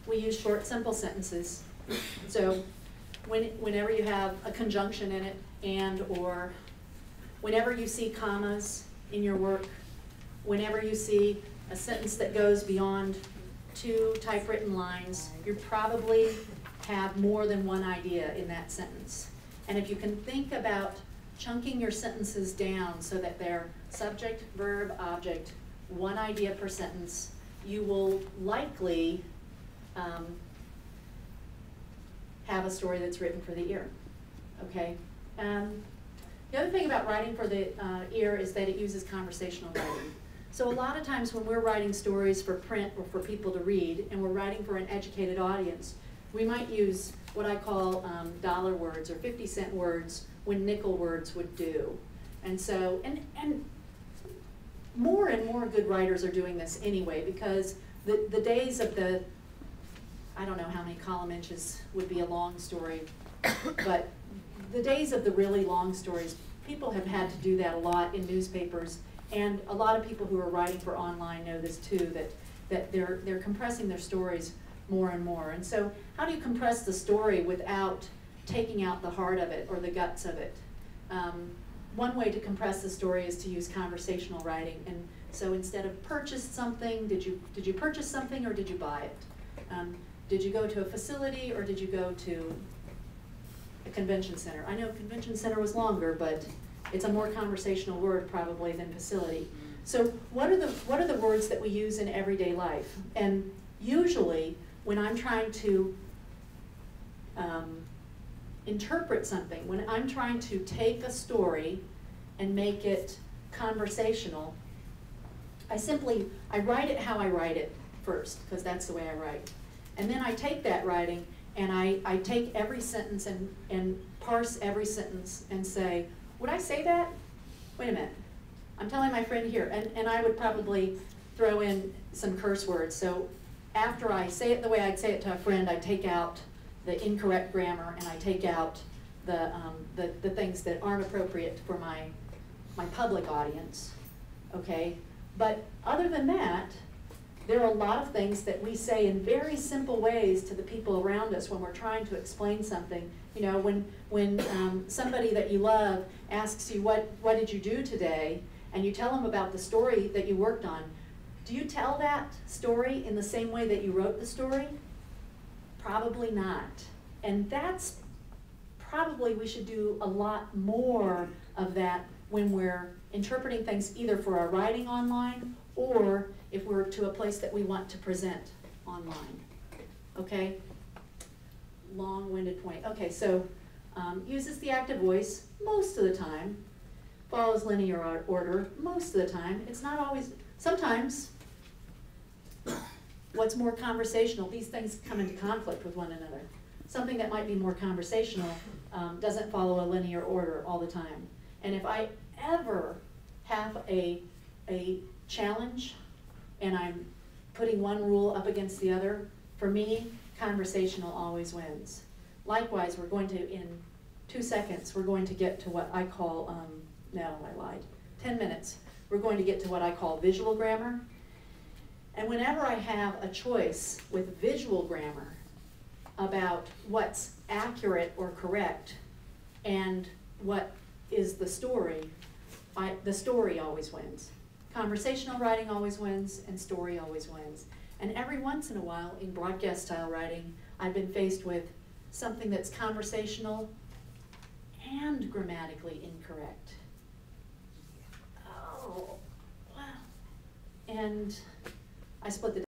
we use short, simple sentences. So whenever you have a conjunction in it, and, or, whenever you see commas in your work, whenever you see a sentence that goes beyond 2 typewritten lines, you probably have more than one idea in that sentence. And if you can think about chunking your sentences down so that they're subject, verb, object, one idea per sentence, you will likely have a story that's written for the ear, okay? The other thing about writing for the ear is that it uses conversational writing. So a lot of times when we're writing stories for print or for people to read, and we're writing for an educated audience, we might use what I call dollar words or 50-cent words when nickel words would do. And so, and more and more good writers are doing this anyway, because the days of the, I don't know how many column inches would be a long story, but the days of the really long stories, people have had to do that a lot in newspapers, and a lot of people who are writing for online know this too, that they're compressing their stories more and more. And so how do you compress the story without taking out the heart of it or the guts of it? One way to compress the story is to use conversational writing. And so instead of purchased something, did you purchase something or did you buy it? Did you go to a facility or did you go to a convention center? I know convention center was longer, but it's a more conversational word probably than facility. So what are the words that we use in everyday life? And usually when I'm trying to interpret something, when I'm trying to take a story and make it conversational, I write it how I write it first, because that's the way I write. And then I take that writing and I take every sentence and parse every sentence and say, would I say that? Wait a minute. I'm telling my friend here, and I would probably throw in some curse words. So after I say it the way I'd say it to a friend, I take out the incorrect grammar and I take out the things that aren't appropriate for my public audience, okay? But other than that, there are a lot of things that we say in very simple ways to the people around us when we're trying to explain something. You know, when somebody that you love asks you, what did you do today? And you tell them about the story that you worked on. Do you tell that story in the same way that you wrote the story? Probably not. And that's probably, we should do a lot more of that when we're interpreting things either for our writing online or if we're to a place that we want to present online, okay? Long-winded point. Okay, so uses the active voice most of the time, follows linear order most of the time. It's not always, sometimes what's more conversational, these things come into conflict with one another. Something that might be more conversational doesn't follow a linear order all the time. And if I ever have a challenge and I'm putting one rule up against the other, for me, conversational always wins. Likewise, we're going to, in 2 seconds, we're going to get to what I call, no, I lied, 10 minutes, we're going to get to what I call visual grammar. And whenever I have a choice with visual grammar about what's accurate or correct and what is the story always wins. Conversational writing always wins, and story always wins. And every once in a while, in broadcast style writing, I've been faced with something that's conversational and grammatically incorrect. Oh, wow. And I split the